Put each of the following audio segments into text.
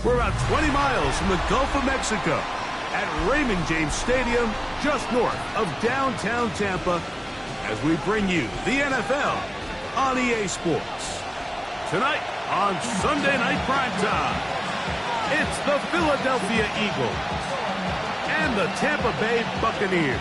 We're about 20 miles from the Gulf of Mexico at Raymond James Stadium, just north of downtown Tampa, as we bring you the NFL on EA Sports. Tonight on Sunday Night Primetime, it's the Philadelphia Eagles and the Tampa Bay Buccaneers.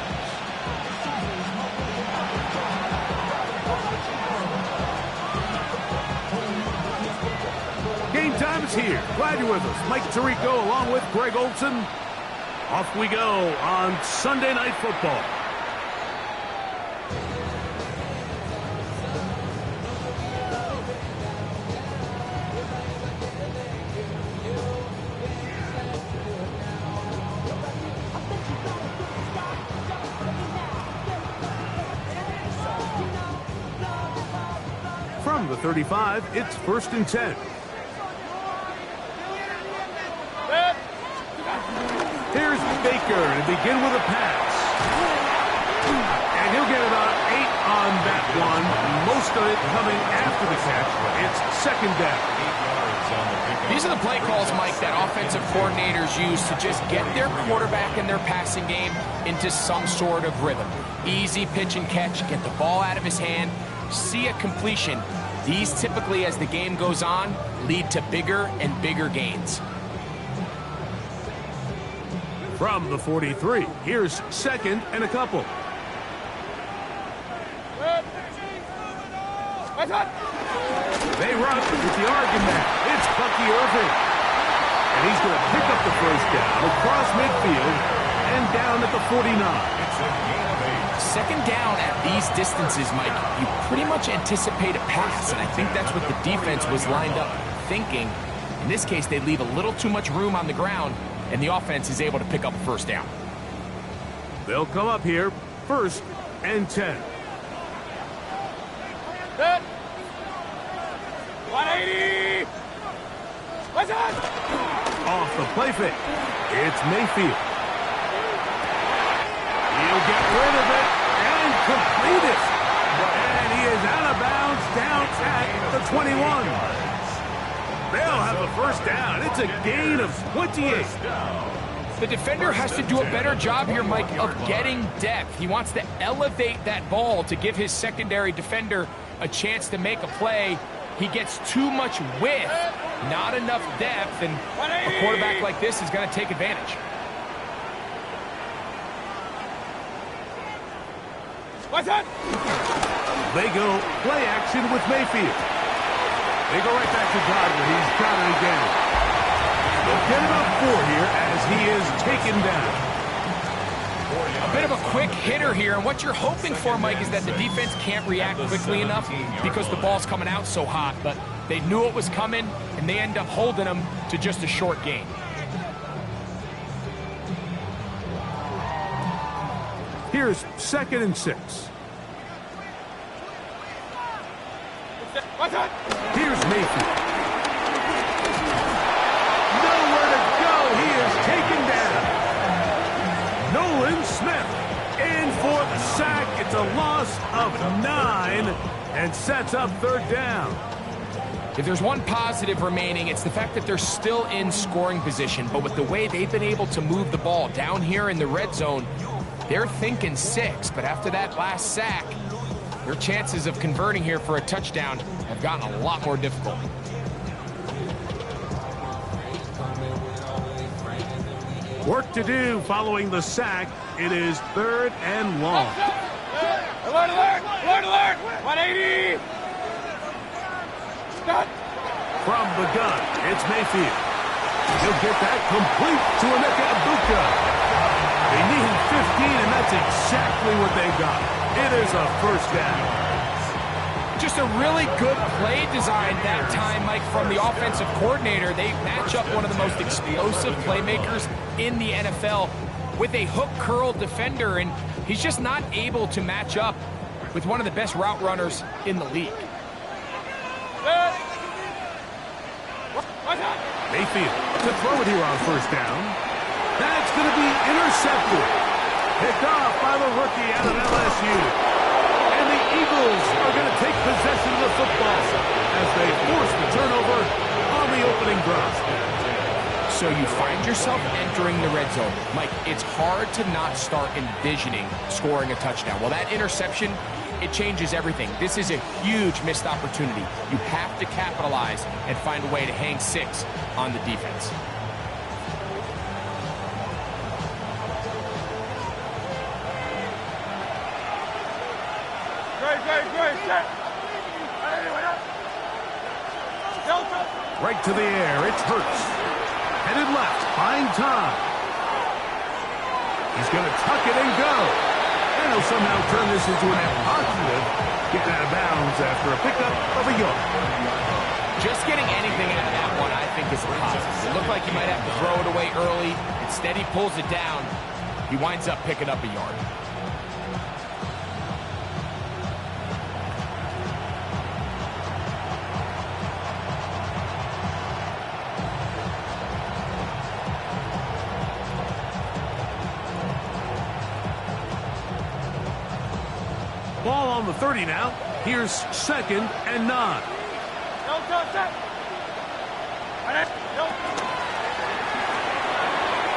Game time is here. Glad you're with us. Mike Tirico along with Greg Olson. Off we go on Sunday Night Football. From the 35, it's 1st and 10. Here's Baker to begin with a pass. And he'll get about 8 on that one. Most of it coming after the catch. It's 2nd down. These are the play calls, Mike, that offensive coordinators use to just get their quarterback and their passing game into some sort of rhythm. Easy pitch and catch, get the ball out of his hand, see a completion. These typically, as the game goes on, lead to bigger and bigger gains. From the 43, here's 2nd and a couple. They run with the argument. It's Bucky Irving. And he's going to pick up the 1st down across midfield and down at the 49. 2nd down at these distances, Mike, you pretty much anticipate a pass, and I think that's what the defense was lined up thinking. In this case, they leave a little too much room on the ground, and the offense is able to pick up a 1st down. They'll come up here, 1st and 10. 180! What's on? Off the play fake, it's Mayfield. He'll get rid of it and complete it. And he is out of bounds down at the 21. They'll have the 1st down. It's a gain of 28. The defender has to do a better job here, Mike, of getting depth. He wants to elevate that ball to give his secondary defender a chance to make a play. He gets too much width, not enough depth, and a quarterback like this is going to take advantage. What's that? They go play action with Mayfield. They go right back to Godwin. He's got it again. They'll get about 4 here as he is taken down. A bit of a quick hitter here, and what you're hoping for, Mike, is that the defense can't react quickly enough because the ball's coming out so hot, but they knew it was coming, and they end up holding them to just a short gain. Here's 2nd and 6. What's that? Here's Mayfield. Nowhere to go. He is taken down. Nolan Smith in for the sack. It's a loss of 9 and sets up 3rd down. If there's one positive remaining, it's the fact that they're still in scoring position, but with the way they've been able to move the ball down here in the red zone, they're thinking 6, but after that last sack, their chances of converting here for a touchdown have gotten a lot more difficult. Work to do following the sack. It is 3rd and long. Alert, alert! Alert, alert! 180! Stop! From the gun, it's Mayfield. He'll get that complete to Emeka Egbuka. They need 15, and that's exactly what they got. It is a 1st down. Just a really good play design that time, Mike, from the offensive coordinator. They match up one of the most explosive playmakers in the NFL with a hook curl defender, and he's just not able to match up with one of the best route runners in the league. Mayfield to throw it here on 1st down. That's going to be intercepted. Picked off by the rookie out of LSU. And the Eagles are going to take possession of the football as they force the turnover on the opening drive. So you find yourself entering the red zone. Mike, it's hard to not start envisioning scoring a touchdown. Well, that interception, it changes everything. This is a huge missed opportunity. You have to capitalize and find a way to hang 6 on the defense. Great. Right to the air, it's Hurts. Headed left, find time. He's going to tuck it and go. And he'll somehow turn this into an positive, getting out of bounds after a pickup of a yard. Just getting anything out of that one, I think, is a positive. It looked like he might have to throw it away early. Instead, he pulls it down. He winds up picking up a yard. Ball on the 30 now. Here's 2nd and 9.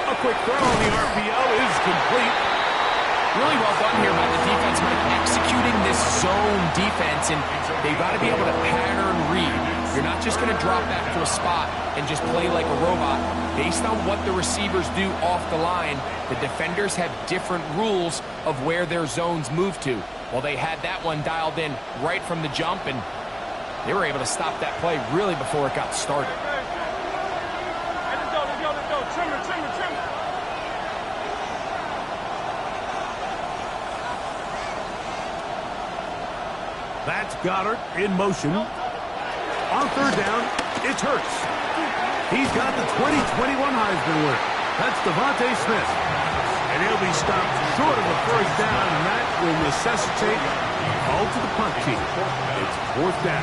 A quick throw on the RPO is complete. Really well done here by the defense, Mike, executing this zone defense, and they've got to be able to pattern read. You're not just going to drop back to a spot and just play like a robot. Based on what the receivers do off the line, the defenders have different rules of where their zones move to. Well, they had that one dialed in right from the jump, and they were able to stop that play really before it got started. Let's go. Trim. That's Goddard in motion. On 3rd down, it's Hurts. He's got the 2021 Heisman winner. That's Devontae Smith. And he'll be stopped short of a 1st down, and that will necessitate a call to the punt team. It's 4th down.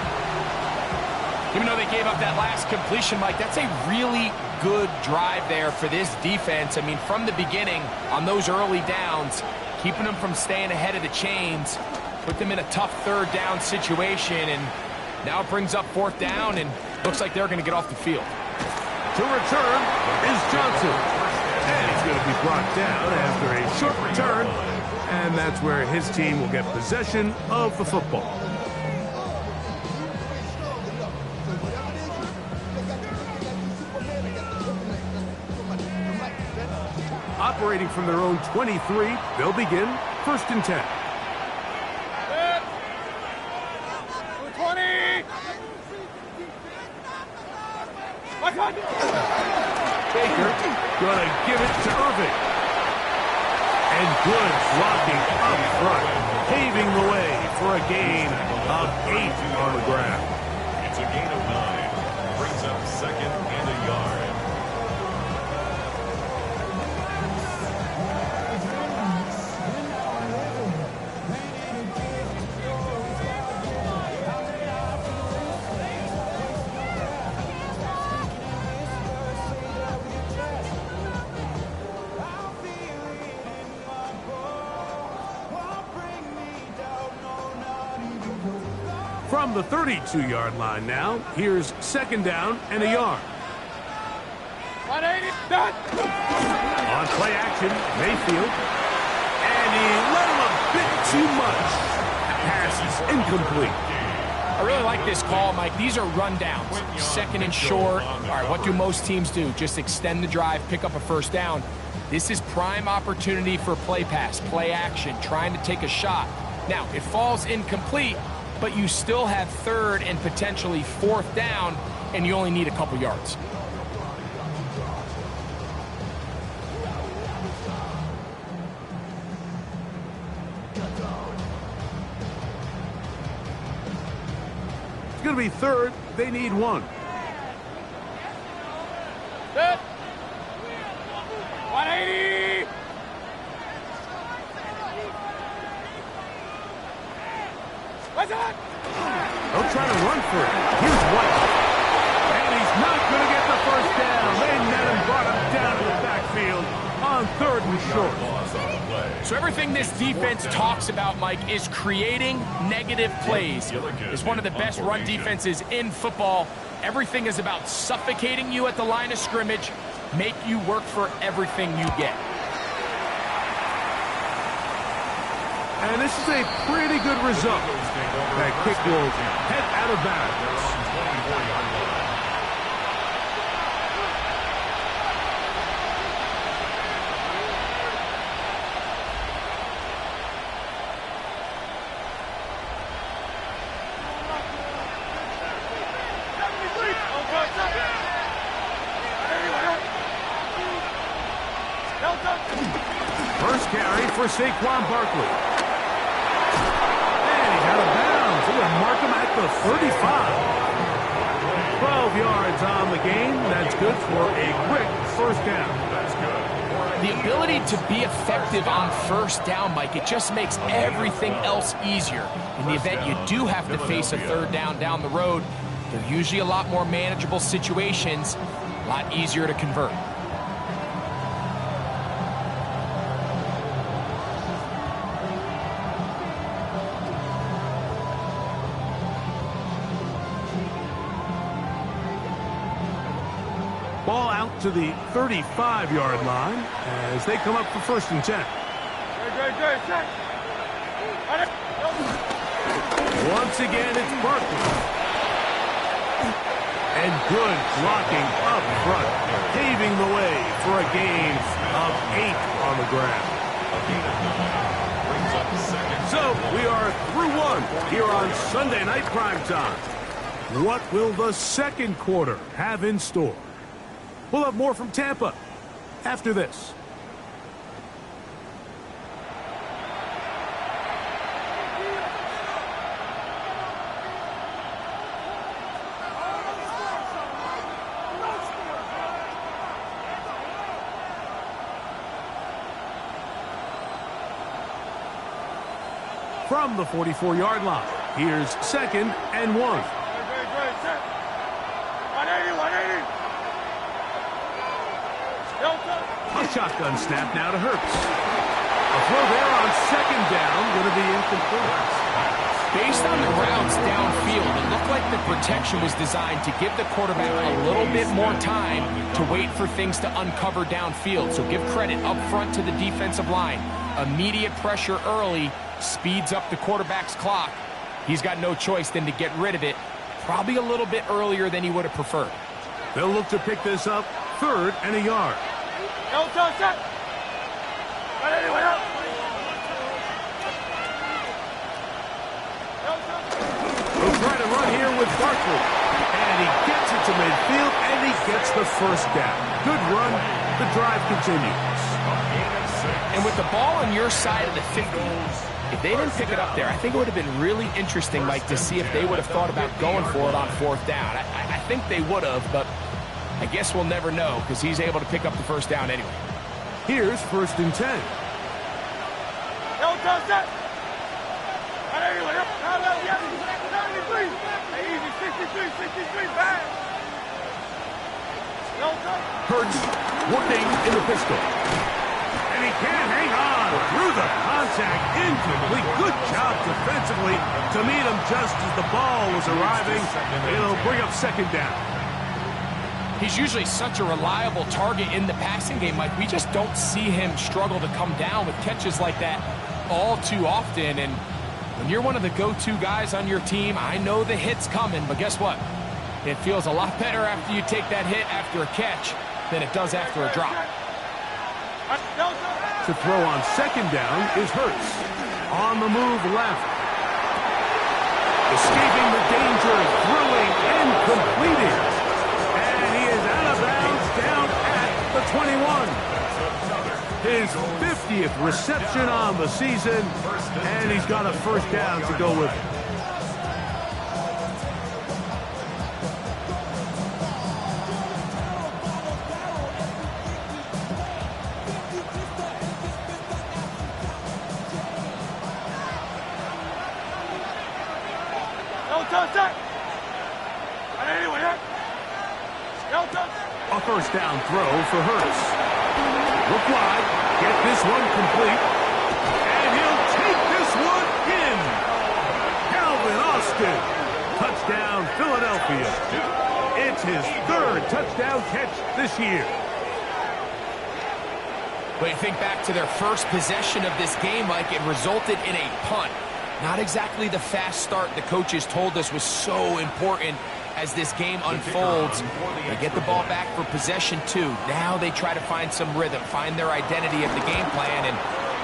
Even though they gave up that last completion, Mike, that's a really good drive there for this defense. I mean, from the beginning, on those early downs, keeping them from staying ahead of the chains, put them in a tough 3rd down situation, and now it brings up 4th down, and looks like they're going to get off the field. To return is Johnson. And he's going to be brought down after a short return, and that's where his team will get possession of the football. Operating from their own 23, they'll begin 1st and 10. 20. Baker gonna give it to Irving. And good blocking up front, paving the way for a gain of 8 on the ground. It's a gain of 9. Brings up 2nd and a yard. From the 32-yard line now, here's 2nd down and a yard. 180. Done. On play action, Mayfield. And he let him a bit too much. Pass is incomplete. I really like this call, Mike. These are rundowns. 2nd and short. All right, what do most teams do? Just extend the drive, pick up a 1st down. This is prime opportunity for play pass, play action, trying to take a shot. Now, it falls incomplete, but you still have 3rd and potentially 4th down, and you only need a couple yards. It's going to be 3rd. They need 1. Set. 180. What's that? They'll try to run for it. Here's White. And he's not going to get the 1st down. They net him, brought him down to the backfield on 3rd and short. So everything this defense talks about, Mike, is creating negative plays. It's one of the best run defenses in football. Everything is about suffocating you at the line of scrimmage, make you work for everything you get. And this is a pretty good result. That kick will head out of bounds. First carry for Saquon Barkley. And he's out of bounds. They're going to mark him at the 35. 12 yards on the game. That's good for a quick first down. That's good. The ability to be effective on first down, Mike, it just makes everything else easier. In the event you do have to face a third down the road, they're usually a lot more manageable situations, a lot easier to convert. Ball out to the 35-yard line as they come up for first and 10. Once again, it's Barkley. And good blocking up front, paving the way for a gain of 8 on the ground. So we are through one here on Sunday Night Primetime. What will the second quarter have in store? We'll have more from Tampa after this. From the 44-yard line, here's 2nd and 1. A shotgun snap now to Hurts. A throw there on 2nd down, going to be incomplete. Based on the routes downfield, it looked like the protection was designed to give the quarterback a little bit more time to wait for things to uncover downfield. So give credit up front to the defensive line. Immediate pressure early speeds up the quarterback's clock. He's got no choice than to get rid of it, probably a little bit earlier than he would have preferred. They'll look to pick this up 3rd and a yard. They'll try to run here with Barkley. And he gets it to midfield, and he gets the first down. Good run. The drive continues. And with the ball on your side of the 50, if they didn't pick it up there, I think it would have been really interesting, Mike, to see if they would have thought about going for it on 4th down. I think they would have, but I guess we'll never know because he's able to pick up the first down anyway. Here's 1st and 10. Hurts working in the pistol. And he can't hang on through the contact. Incomplete. Good job defensively to meet him just as the ball was arriving. It'll bring up 2nd down. He's usually such a reliable target in the passing game, Mike. We just don't see him struggle to come down with catches like that all too often. And when you're one of the go-to guys on your team, I know the hit's coming, but guess what? It feels a lot better after you take that hit after a catch than it does after a drop. To throw on 2nd down is Hurts. On the move left. Escaping the danger, throwing and completing. And he is out of bounds down at the 21. His 50th reception on the season, and he's got a first down to go with it. A first down throw for Hurts. Look wide, get this one complete, and he'll take this one in. Calvin Austin, touchdown Philadelphia. It's his 3rd touchdown catch this year. But you think back to their first possession of this game, Mike, it resulted in a punt. Not exactly the fast start the coaches told us was so important as this game unfolds. They get the ball back for possession 2. Now they try to find some rhythm, find their identity of the game plan, and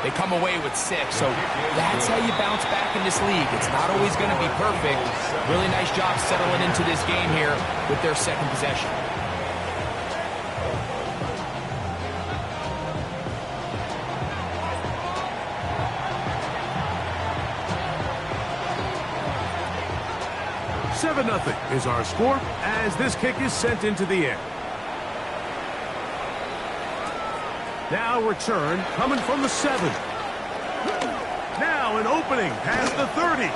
they come away with 6. So that's how you bounce back in this league. It's not always going to be perfect. Really nice job settling into this game here with their second possession. Nothing is our score as this kick is sent into the air. Now return coming from the 7. Now an opening past the 30.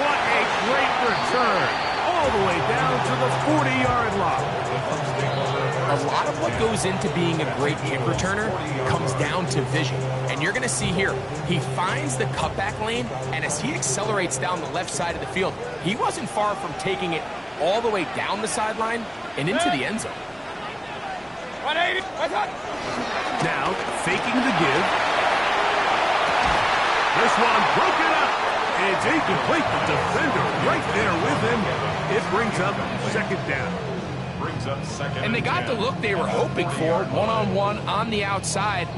What a great return. All the way down to the 40-yard line. A lot of what goes into being a great kick returner comes down to vision. And you're going to see here, he finds the cutback lane, and as he accelerates down the left side of the field, he wasn't far from taking it all the way down the sideline and into the end zone. 180. Now, faking the give. This one broken up. It's incomplete. The defender right there with him. It brings up second down. And they got the look they were hoping for, one-on-one on the outside.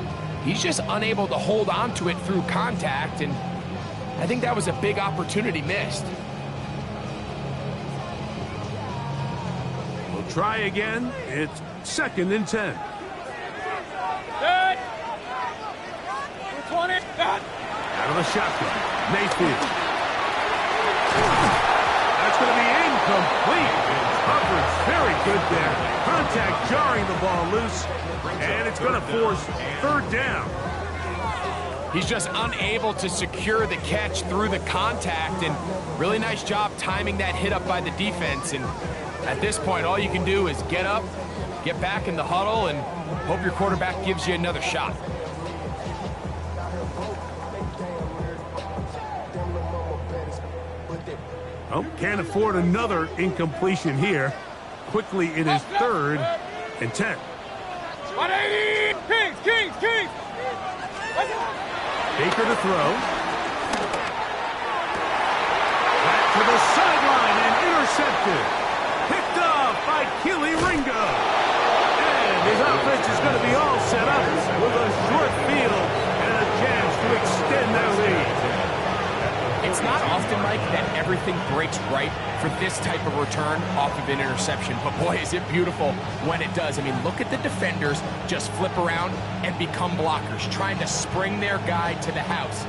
He's just unable to hold on to it through contact, and I think that was a big opportunity missed. We'll try again. It's 2nd and 10. Good. 20. Good. Out of the shotgun. Mayfield. That's going to be incomplete. Coverage very good there. Contact jarring the ball loose. And it's going to force 3rd down. He's just unable to secure the catch through the contact, and really nice job timing that hit up by the defense. And at this point, all you can do is get up, get back in the huddle, and hope your quarterback gives you another shot. Oh, can't afford another incompletion here. Quickly, it is 3rd and 10. 180. Kings. Baker to throw. Back to the sideline and intercepted. Picked off by Keely Ringo. And his offense is going to be all set up with a short field and a chance to extend their lead. It's not often, Mike, that everything breaks right for this type of return off of an interception. But boy, is it beautiful when it does. I mean, look at the defenders just flip around and become blockers, trying to spring their guy to the house.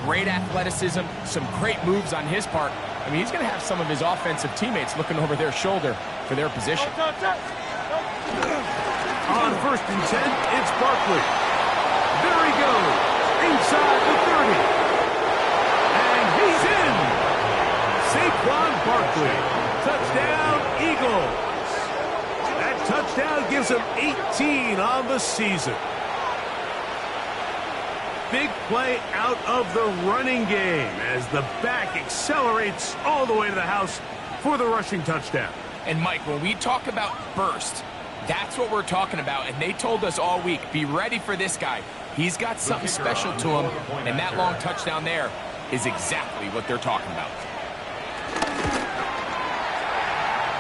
Great athleticism, some great moves on his part. I mean, he's going to have some of his offensive teammates looking over their shoulder for their position. On 1st and 10, it's Barkley. There he goes, inside the 30. He's in! Saquon Barkley. Touchdown, Eagles. That touchdown gives him 18 on the season. Big play out of the running game as the back accelerates all the way to the house for the rushing touchdown. And Mike, when we talk about burst, that's what we're talking about. And they told us all week, be ready for this guy. He's got something special to him, and that long touchdown there is exactly what they're talking about.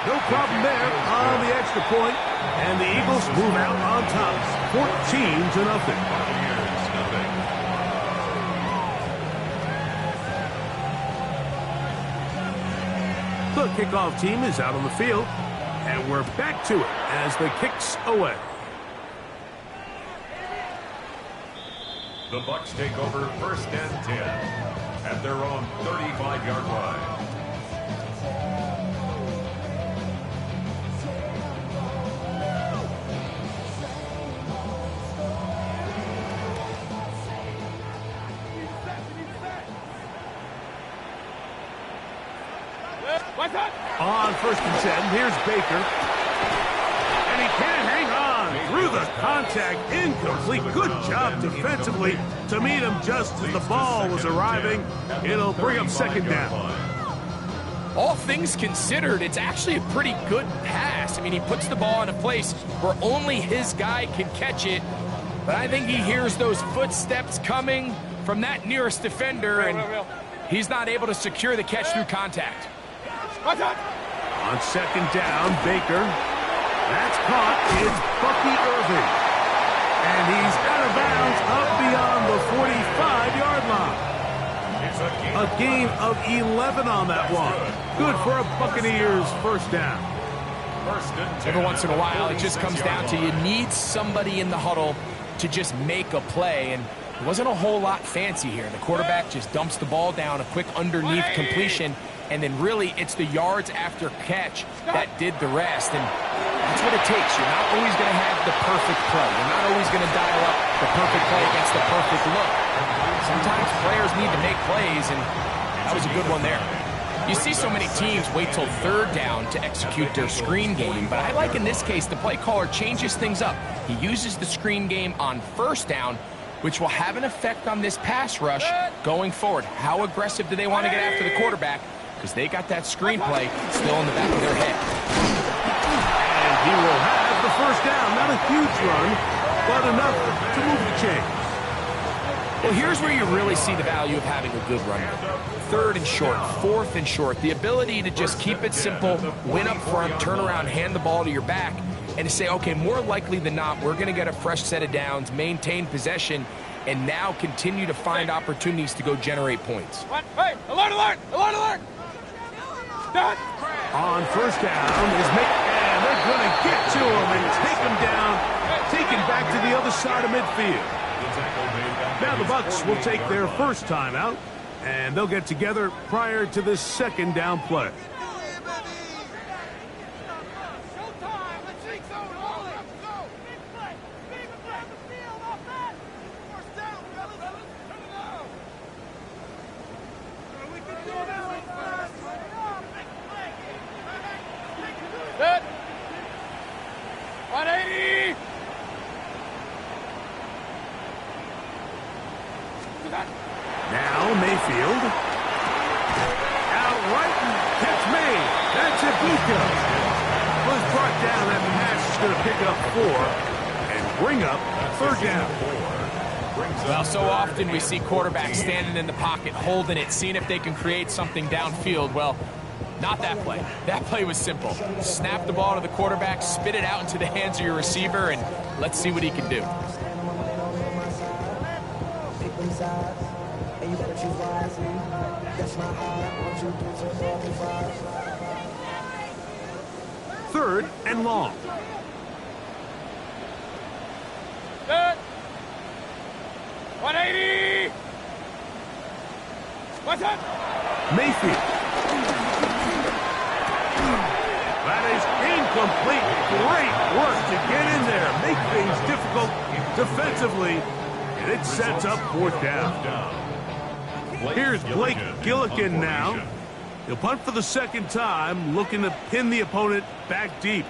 No problem there on the extra point, and the Eagles move out on top, 14-0. The kickoff team is out on the field, and we're back to it as the kick's away. The Bucs take over 1st and 10 at their own 35-yard line. On 1st and 10, here's Baker. And he can't hang on through the contact. Incomplete. Good job defensively to meet him just as the ball was arriving. It'll bring up 2nd down. All things considered, it's actually a pretty good pass. I mean, he puts the ball in a place where only his guy can catch it. But I think he hears those footsteps coming from that nearest defender, and he's not able to secure the catch through contact. On second down, Baker. That's caught. It's Bucky Irving. And he's out of bounds up beyond the 45-yard line. A gain of 11 on that one. Good for a Buccaneers first down. Every once in a while, it just comes down to you need somebody in the huddle to just make a play, and it wasn't a whole lot fancy here. The quarterback just dumps the ball down, a quick underneath completion, and then really it's the yards after catch that did the rest, and that's what it takes. You're not always going to have the perfect play. You're not always going to dial up the perfect play against the perfect look. Sometimes players need to make plays, and that was a good one there. You see so many teams wait till third down to execute their screen game, but I like in this case the play caller changes things up. He uses the screen game on first down, which will have an effect on this pass rush going forward. How aggressive do they want to get after the quarterback? Because they got that screen play still in the back of their head. And he will have the first down. Not a huge run, but enough to move the chains. Well, here's where you really see the value of having a good runner. Third and short, fourth and short, the ability to just keep it simple, win up front, turn around, hand the ball to your back, and to say, okay, more likely than not, we're going to get a fresh set of downs, maintain possession, and now continue to find opportunities to go generate points. Hey, alert, alert, alert, alert! Done. On first down is and they're going to get to him and take him down, take him back to the other side of midfield. Now the Bucs will take their first time out, and they'll get together prior to this second down play. Set. 180. Now Mayfield. Out right and catch me. That's Ibuka. Was brought down. That pass is going to pick up 4 and bring up third down. Well, so often we see quarterbacks standing in the pocket, holding it, seeing if they can create something downfield. Well, not that play. That play was simple. Snap the ball to the quarterback, spit it out into the hands of your receiver, and let's see what he can do. Third and long. Set. 180. What's up? Mayfield. That is incomplete. Great work to get in there, make things difficult defensively, and it sets up fourth down. Here's Blake Gillikin now. He'll punt for the second time, looking to pin the opponent back deep.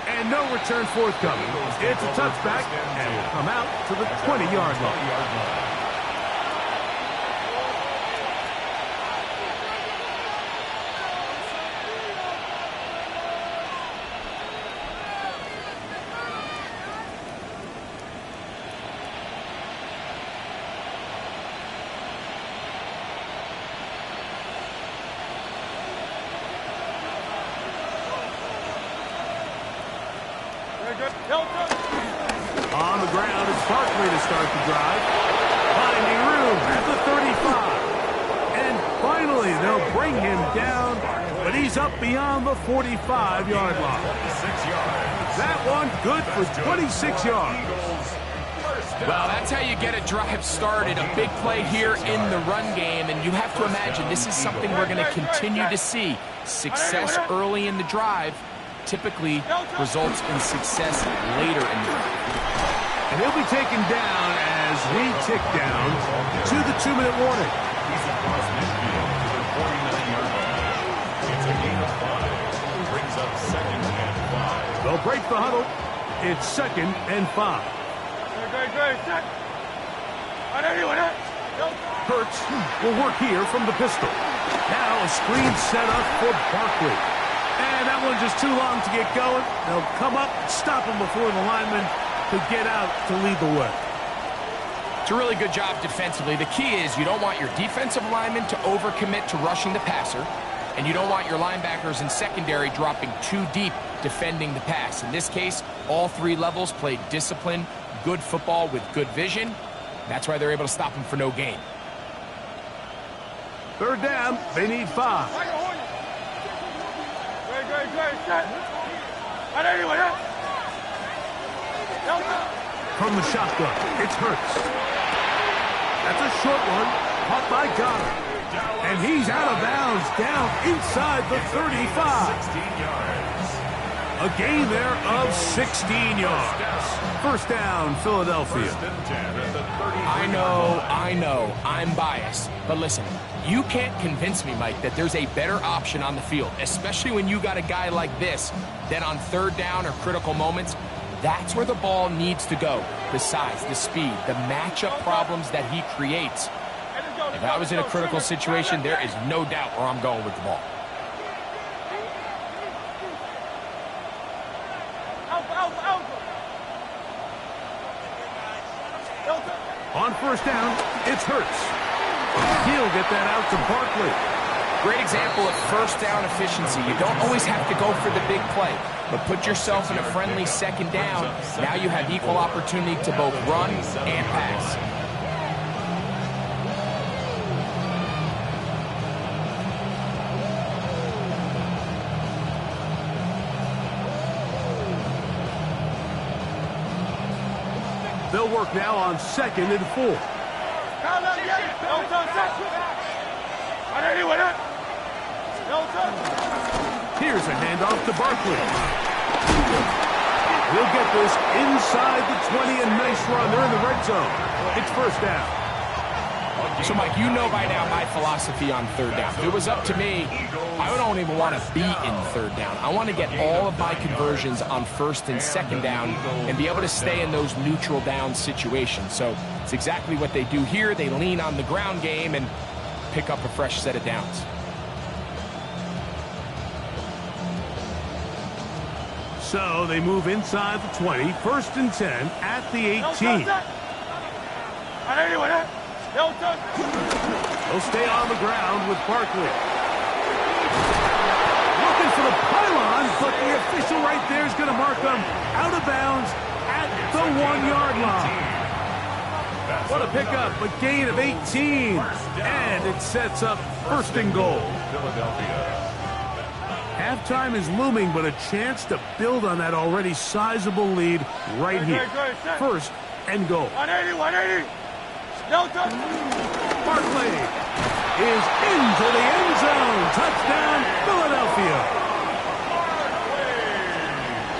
And no return forthcoming. It's a touchback, and will come out to the 20-yard line. On the ground, it's Barkley to start the drive. Finding room at the 35. And finally, they'll bring him down, but he's up beyond the 45-yard line. That one good for 26 yards. Well, that's how you get a drive started. A big play here in the run game, and you have to imagine this is something we're going to continue to see. Success early in the drive typically results in success later in the drive. And he'll be taken down as we tick down to the 2-minute warning. He's across midfield to the 49-yard line. It's a gain of 5. Brings up second and 5. They'll break the huddle. It's second and 5. Great, set. 180, 180. Hurts will work here from the pistol. Now a screen set up for Barkley. And that one's just too long to get going. They'll come up, stop him before the lineman could get out to lead the way. It's a really good job defensively. The key is you don't want your defensive lineman to overcommit to rushing the passer, and you don't want your linebackers in secondary dropping too deep defending the pass. In this case, all three levels played disciplined, good football with good vision. That's why they're able to stop him for no gain. Third down, they need 5. From the shotgun, it's Hurts. That's a short one, caught by Goddard. And he's out of bounds, down inside the 35. 16 yards. A gain there of 16 yards. First down, Philadelphia. First and 10 at the 33. I know, I'm biased. But listen, you can't convince me, Mike, that there's a better option on the field, especially when you got a guy like this, than on third down or critical moments. That's where the ball needs to go. The size, the speed, the matchup problems that he creates. If I was in a critical situation, there is no doubt where I'm going with the ball. On first down, it's Hurts. He'll get that out to Barkley. Great example of first down efficiency. You don't always have to go for the big play, but put yourself in a friendly second down. Now you have equal opportunity to both run and pass. They'll work now on 2nd and 4. Here's a handoff to Barkley. He'll get this inside the 20, and nice run. They're in the red zone. It's first down. So, Mike, you know by now my philosophy on third down. If it was up to me, I don't even want to be in third down. I want to get all of my conversions on first and second down and be able to stay in those neutral down situations. So it's exactly what they do here. They lean on the ground game and pick up a fresh set of downs. So they move inside the 20, first and 10 at the 18. They'll stay on the ground with Barkley. Looking for the pylon, but the official right there is going to mark them out of bounds at the 1-yard line. What a pickup, a gain of 18. And it sets up first and goal. Philadelphia. Halftime is looming, but a chance to build on that already sizable lead right here. First and goal. 180. Barkley is into the end zone. Touchdown, Philadelphia.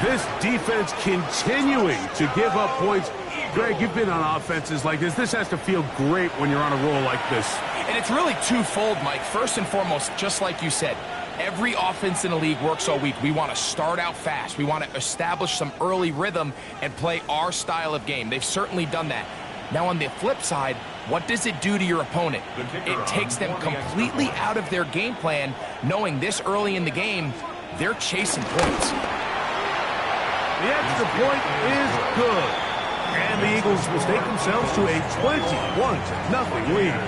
This defense continuing to give up points. Greg, you've been on offenses like this. This has to feel great when you're on a roll like this. And it's really twofold, Mike. First and foremost, just like you said, every offense in the league works all week. We want to start out fast. We want to establish some early rhythm and play our style of game. They've certainly done that. Now, on the flip side, what does it do to your opponent? It takes them completely out of their game plan, knowing this early in the game, they're chasing points. The extra point is good. And the Eagles will stake themselves to a 21-0 lead.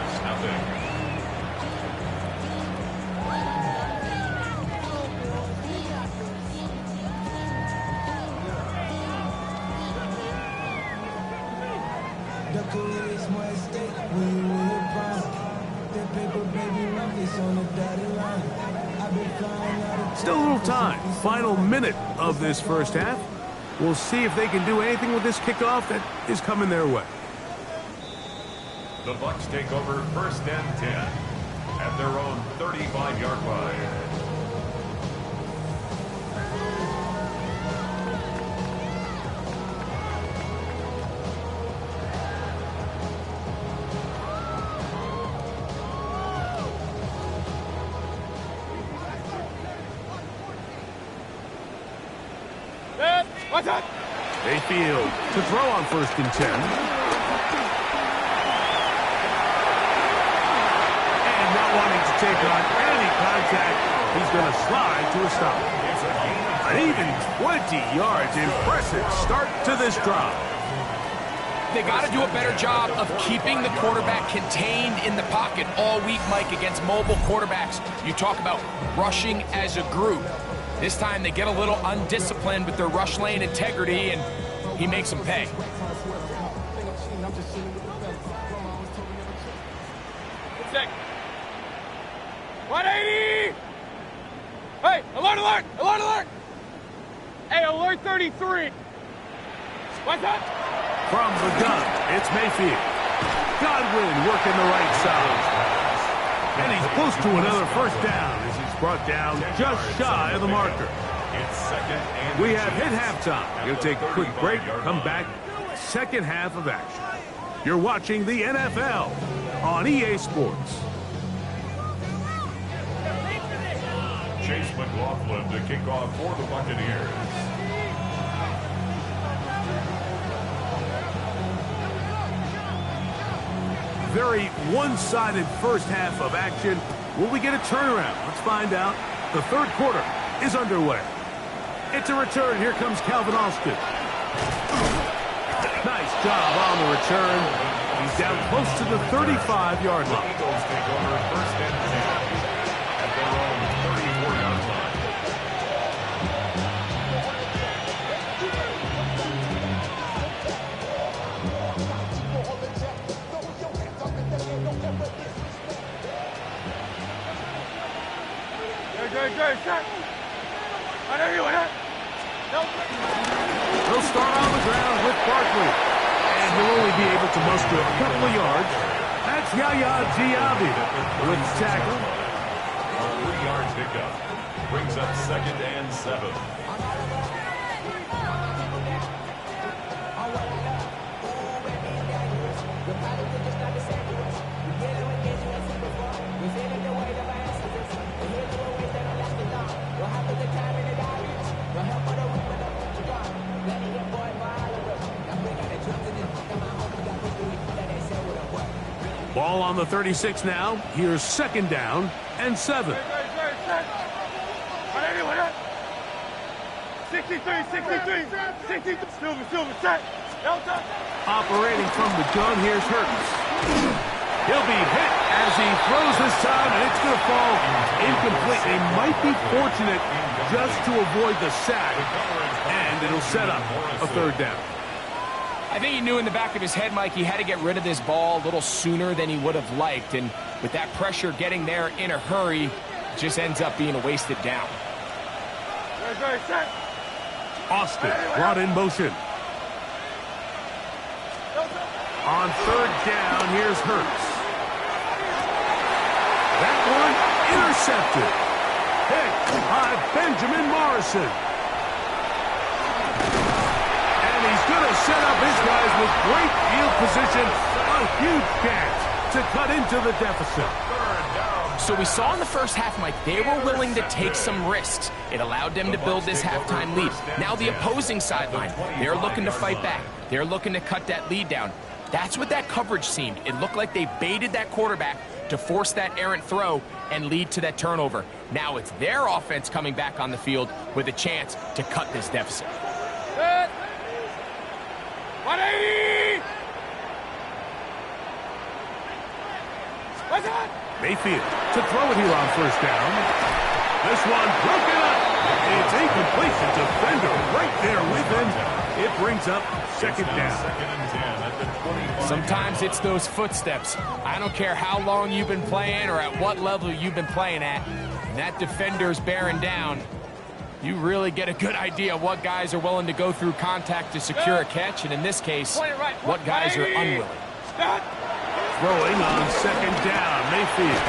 Still a little time. Final minute of this first half. We'll see if they can do anything with this kickoff that is coming their way. The Bucs take over first and 10 at their own 35-yard line. Mayfield to throw on first and 10. take on any contact. He's going to slide to a stop. An even 20 yards. Impressive start to this drive. They got to do a better job of keeping the quarterback contained in the pocket all week, Mike, against mobile quarterbacks. You talk about rushing as a group. This time they get a little undisciplined with their rush lane integrity, and he makes them pay. Check. 180! Hey, alert, alert, alert, alert! Hey, alert 33! What's up? From the gun, it's Mayfield. Godwin working the right side. And he's close to another first down as he's brought down just shy of the marker. We have hit halftime. We'll take a quick break, come back, second half of action. You're watching the NFL on EA Sports. Chase McLaughlin to kick off for the Buccaneers. Very one-sided first half of action. Will we get a turnaround? Let's find out. The third quarter is underway. It's a return. Here comes Calvin Austin. Nice job on the return. He's down close to the 35-yard line. Eagles take over first and 10 at their own 34-yard line. Good, shot. I know you want it. They'll start on the ground with Barkley. And he'll only be able to muster a couple of yards. That's Yaya Diaby with the tackle. A 3-yard pickup brings up second and 7. Ball on the 36 now. Here's second down and 7. 63, Silver, set. Operating from the gun, here's Hurts. He'll be hit as he throws this time, and it's going to fall incomplete. They might be fortunate just to avoid the sack, and it'll set up a third down. I think he knew in the back of his head, Mike, he had to get rid of this ball a little sooner than he would have liked. And with that pressure getting there in a hurry, it just ends up being a wasted down. Austin brought in motion. On third down, here's Hurts. That one intercepted. Picked by Benjamin Morrison. And he's going to set up his guys with great field position. A huge chance to cut into the deficit. So we saw in the first half, Mike, they were willing to take some risks. It allowed them to build this halftime lead. Now the opposing sideline, they're looking to fight back. They're looking to cut that lead down. That's what that coverage seemed. It looked like they baited that quarterback to force that errant throw and lead to that turnover. Now it's their offense coming back on the field with a chance to cut this deficit. 180! What's that? Mayfield to throw it here on first down. This one broken up. It's incomplete. The defender right there with him. It brings up second down. Sometimes it's those footsteps. I don't care how long you've been playing or at what level you've been playing at. And that defender's bearing down. You really get a good idea of what guys are willing to go through contact to secure a catch. And in this case, what guys are unwilling. Throwing on second down, Mayfield.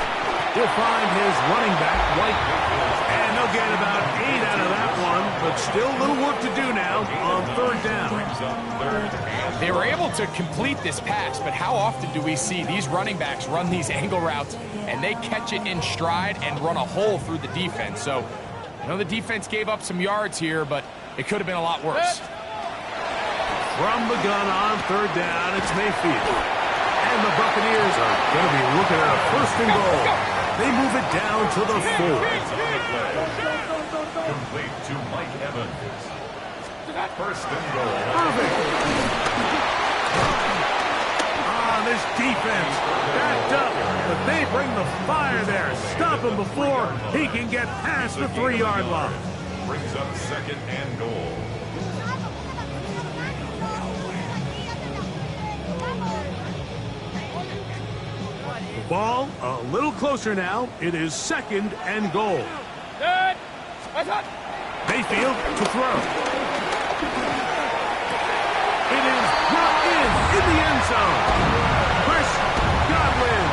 He'll find his running back, White. And they'll get about 8 out of that one, but still a little work to do now on third down. They were able to complete this pass, but how often do we see these running backs run these angle routes and they catch it in stride and run a hole through the defense? So, I know the defense gave up some yards here, but it could have been a lot worse. From the gun on third down, it's Mayfield. And the Buccaneers are going to be looking at a first and goal. They move it down to the 4. Complete to Mike Evans. First and goal. Perfect. This defense backed up, but they bring the fire there. Stop him before he can get past the 3-yard line. Brings up second and goal. The ball a little closer now. It is second and goal. Mayfield to throw. It is brought in the end zone. Chris Godwin.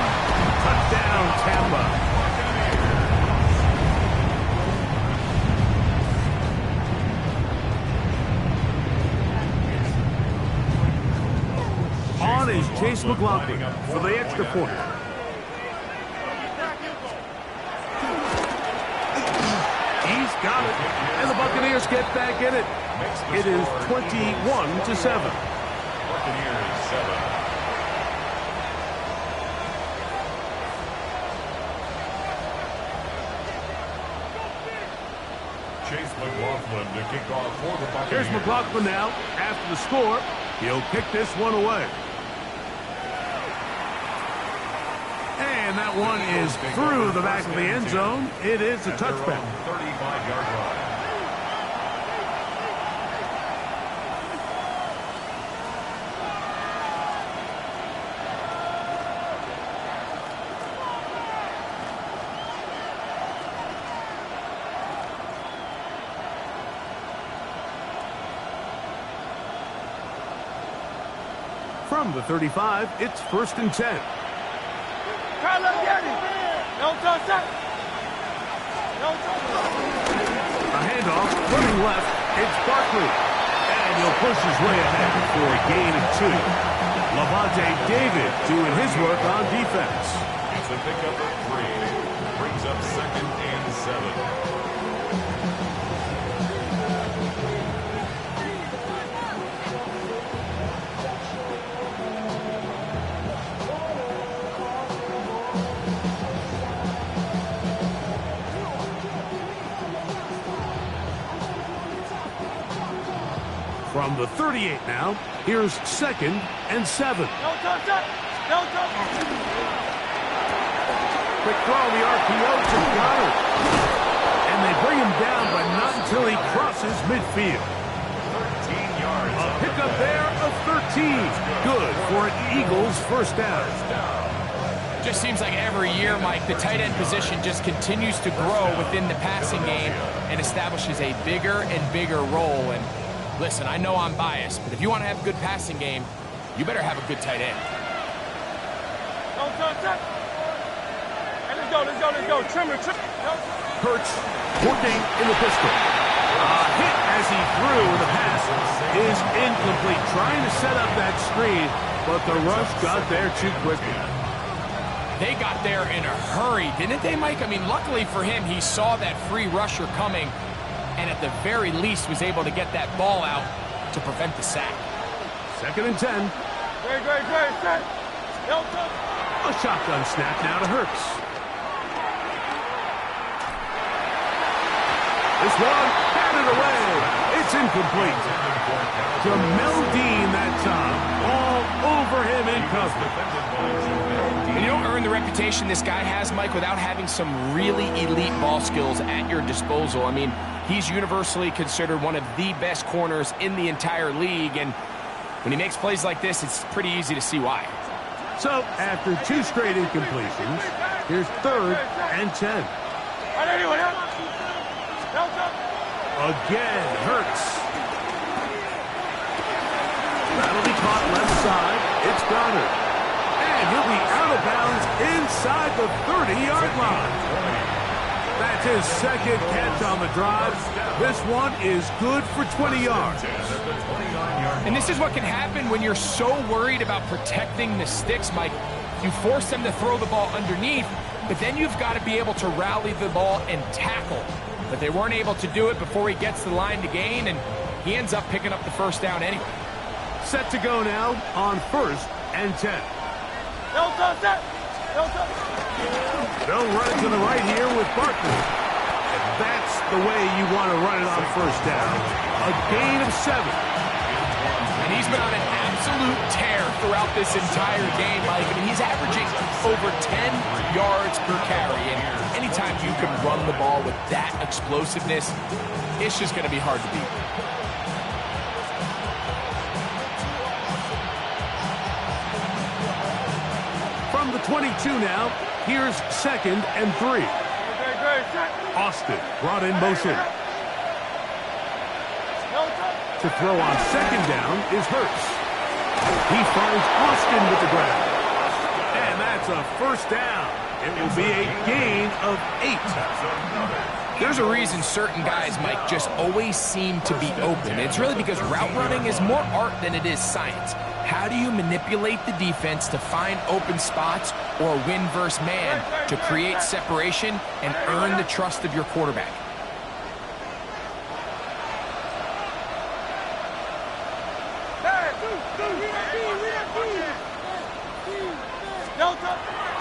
Touchdown, Tampa. On is Chase McLaughlin for the extra point. He's got it, and the Buccaneers get back in it. It is 21-7. Buccaneers 7. Chase McLaughlin to kick off for the Buccaneers. Here's McLaughlin now. After the score, he'll kick this one away. And that one is through the back of the end zone. It is a touchback. 35-yard line. From the 35, it's first and 10. A handoff, running left, it's Barkley. And he'll push his way ahead for a gain of 2. Lavonte David doing his work on defense. It's a pickup of 3. Brings up second and 7. From the 38 now, here's second and 7. Quick throw on the RPO to Goddard. And they bring him down, but not until he crosses midfield. 13 yards. A pickup there of 13. Good for an Eagles first down. Just seems like every year, Mike, the tight end position just continues to grow within the passing game and establishes a bigger and bigger role. And listen, I know I'm biased, but if you want to have a good passing game, you better have a good tight end. Let's go. Trimmer. Hurts working in the pistol. A hit as he threw. The pass is incomplete. Trying to set up that screen, but the rush got there too quickly. They got there in a hurry, didn't they, Mike? I mean, luckily for him, he saw that free rusher coming, and at the very least was able to get that ball out to prevent the sack. Second and 10. Great. A shotgun snap now to Hurts. This one batted away. It's incomplete. Jamel Dean that time. All over him in coverage. And you don't earn the reputation this guy has, Mike, without having some really elite ball skills at your disposal. I mean, he's universally considered one of the best corners in the entire league, and when he makes plays like this, it's pretty easy to see why. So, after 2 straight incompletions, here's third and 10. Again, Hurts. That'll be caught left side. It's Goddard. And he'll be out of bounds inside the 30-yard line. That's his second catch on the drive. This one is good for 20 yards. And this is what can happen when you're so worried about protecting the sticks, Mike. You force them to throw the ball underneath, but then you've got to be able to rally the ball and tackle. But they weren't able to do it before he gets the line to gain, and he ends up picking up the first down anyway. Set to go now on first and 10. They'll run it to the right here with Barkley. And that's the way you want to run it on first down. A gain of 7. And he's been on an absolute tear throughout this entire game, Mike. I mean, he's averaging over 10 yards per carry. And anytime you can run the ball with that explosiveness, it's just going to be hard to beat. From the 22 now, here's 2nd and 3. Austin brought in motion. To throw on 2nd down is Hurts. He finds Austin with the grab. And that's a first down. It will be a gain of 8. There's a reason certain guys, Mike, just always seem to be open. It's really because route running is more art than it is science. How do you manipulate the defense to find open spots or win versus man to create separation and earn the trust of your quarterback?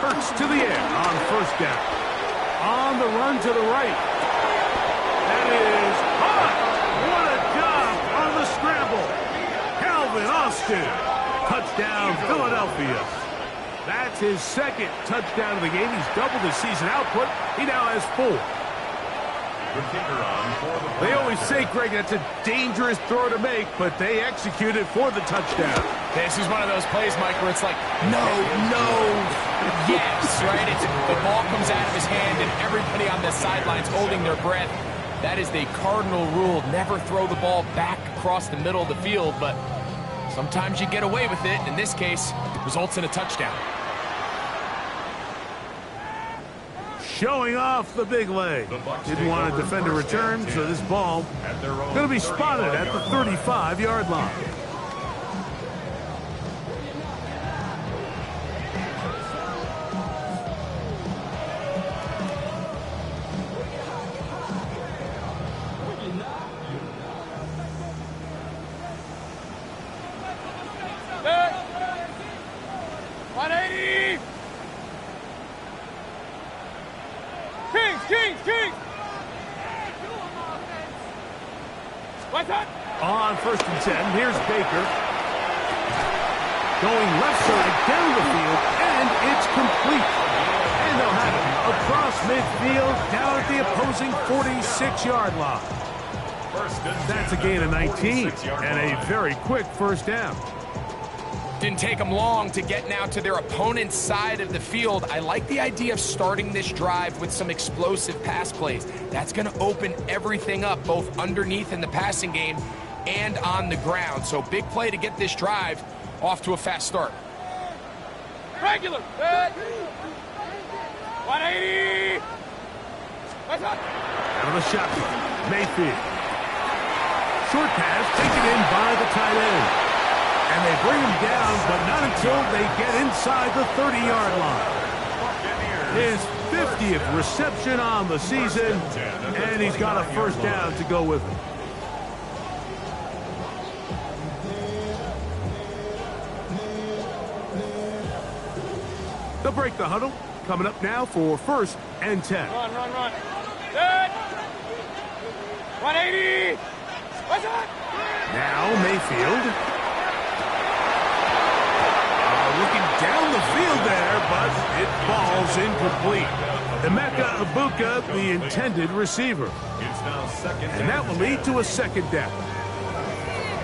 Hurts to the air on first down. On the run to the right. That is hot. What a job on the scramble. Calvin Austin. Touchdown, Philadelphia. That's his 2nd touchdown of the game. He's doubled his season output. He now has 4. They always say, Greg, that's a dangerous throw to make, but they execute it for the touchdown. This is one of those plays, Mike, where it's like, no, yes, right? The ball comes out of his hand, and everybody on the sidelines holding their breath. That is the cardinal rule. Never throw the ball back across the middle of the field, but sometimes you get away with it. In this case, it results in a touchdown. Showing off the big leg. Didn't want to defend a return, so this ball going to be spotted at the 35-yard line. On 1st and 10, here's Baker. Going left side down the field, and it's complete. And they'll have it across midfield down at the opposing 46-yard line. That's a gain of 19 and a very quick first down. Didn't take them long to get now to their opponent's side of the field. I like the idea of starting this drive with some explosive pass plays. That's going to open everything up, both underneath in the passing game and on the ground. So big play to get this drive off to a fast start. Regular. Good. 180. Out of the shotgun, Mayfield. Short pass taken in by the tight end. And they bring him down, but not until they get inside the 30-yard line. His 50th reception on the season, and he's got a first down to go with it. They'll break the huddle. Coming up now for 1st and 10. Run. Good. 180. What's that? Now Mayfield. Looking down the field there, but it falls incomplete. Emeka Ibuka, the intended receiver. And that will lead to a 2nd down.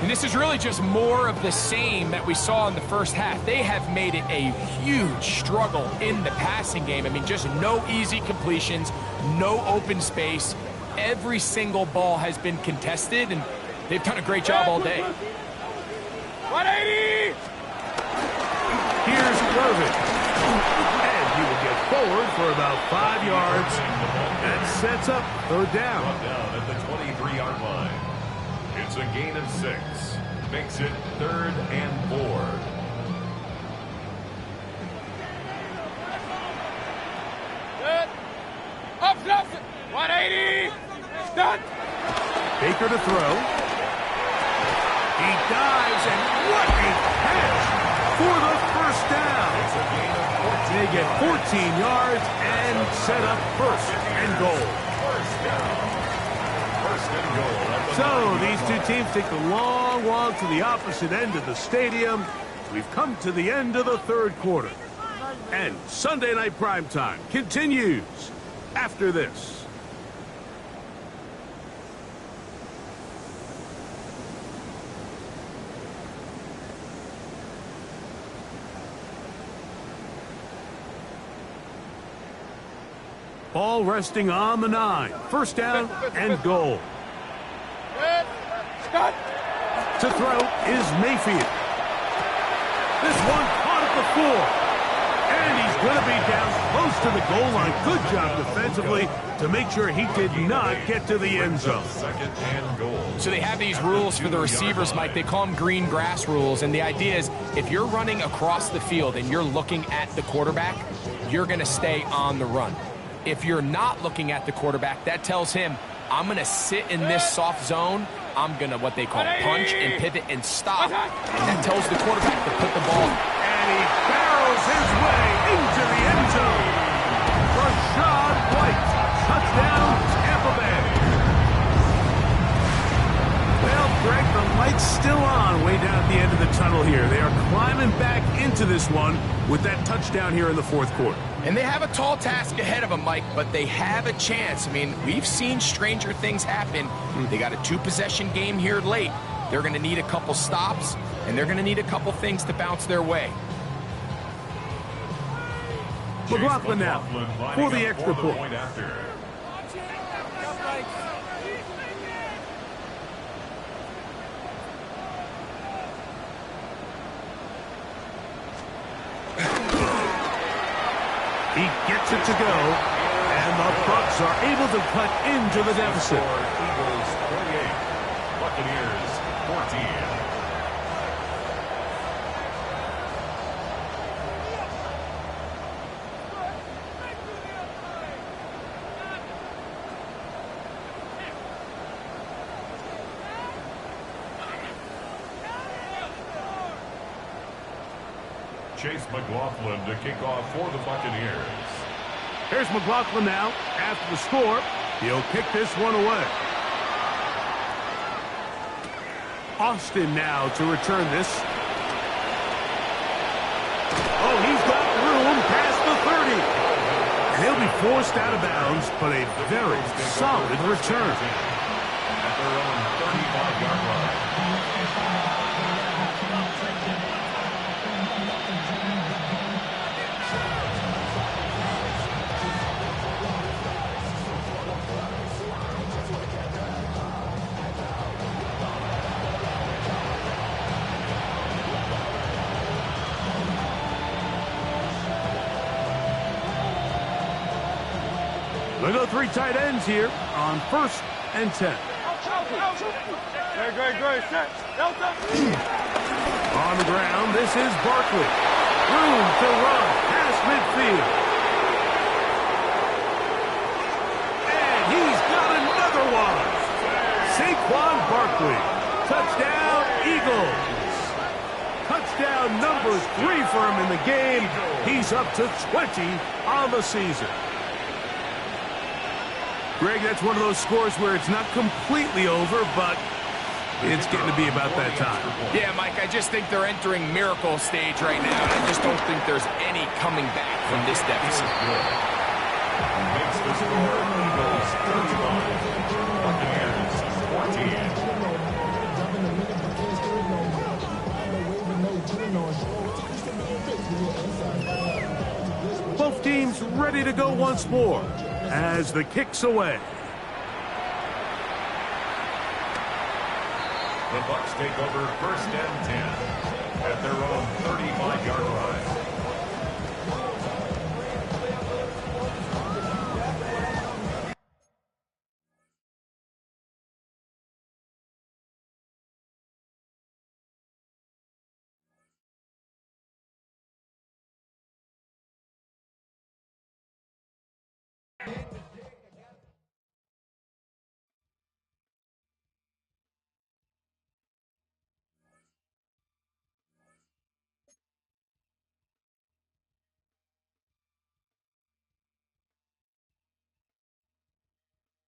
And this is really just more of the same that we saw in the first half. They have made it a huge struggle in the passing game. I mean, just no easy completions, no open space. Every single ball has been contested, and they've done a great job all day. 180! Here's Irvin. And he will get forward for about 5 yards. That sets up 3rd down. Down at the 23-yard line. It's a gain of 6. Makes it 3rd and 4. Good. Up, 180. Done. Baker to throw. He dives, and what a catch for the first down. It's a gain of 14. They They get 14 yards and set up first and goal. So these two teams take the long walk to the opposite end of the stadium. We've come to the end of the third quarter. And Sunday Night Primetime continues after this. Ball resting on the 9. First down and goal. To throw is Mayfield. This one caught at the 4. And he's going to be down close to the goal line. Good job defensively to make sure he did not get to the end zone. Second and goal. So they have these rules for the receivers, Mike. They call them green grass rules. And the idea is if you're running across the field and you're looking at the quarterback, you're going to stay on the run. If you're not looking at the quarterback, that tells him, I'm going to sit in this soft zone. I'm going to, what they call, punch and pivot and stop. And that tells the quarterback to put the ball. And he barrels his way into the end zone. Rashad White, touchdown, Tampa Bay. Well, Greg, the light's still on way down at the end of the tunnel here. They are climbing back into this one with that touchdown here in the fourth quarter. And they have a tall task ahead of them, Mike, but they have a chance. I mean, we've seen stranger things happen. They got a 2-possession game here late. They're going to need a couple stops, and they're going to need a couple things to bounce their way. McLaughlin now for the extra point. He gets it to go, and the Bucs are able to cut into the deficit. Eagles 28, Buccaneers 14. Chase McLaughlin to kick off for the Buccaneers. Here's McLaughlin now. After the score, he'll kick this one away. Austin now to return this. Oh, he's got room past the 30. And he'll be forced out of bounds, but a very solid return. At their own 35-yard line. They go 3 tight ends here on 1st and 10. On the ground, this is Barkley. Room to run past midfield. And he's got another one. Saquon Barkley. Touchdown, Eagles. Touchdown number 3 for him in the game. He's up to 20 on the season. Greg, that's one of those scores where it's not completely over, but it's getting to be about that time. Yeah, Mike, I just think they're entering miracle stage right now. I just don't think there's any coming back from this deficit. Makes the score Eagles 31, Buccaneers 14. Both teams ready to go once more as the kick's away. The Bucs take over 1st and 10 at their own 35-yard line.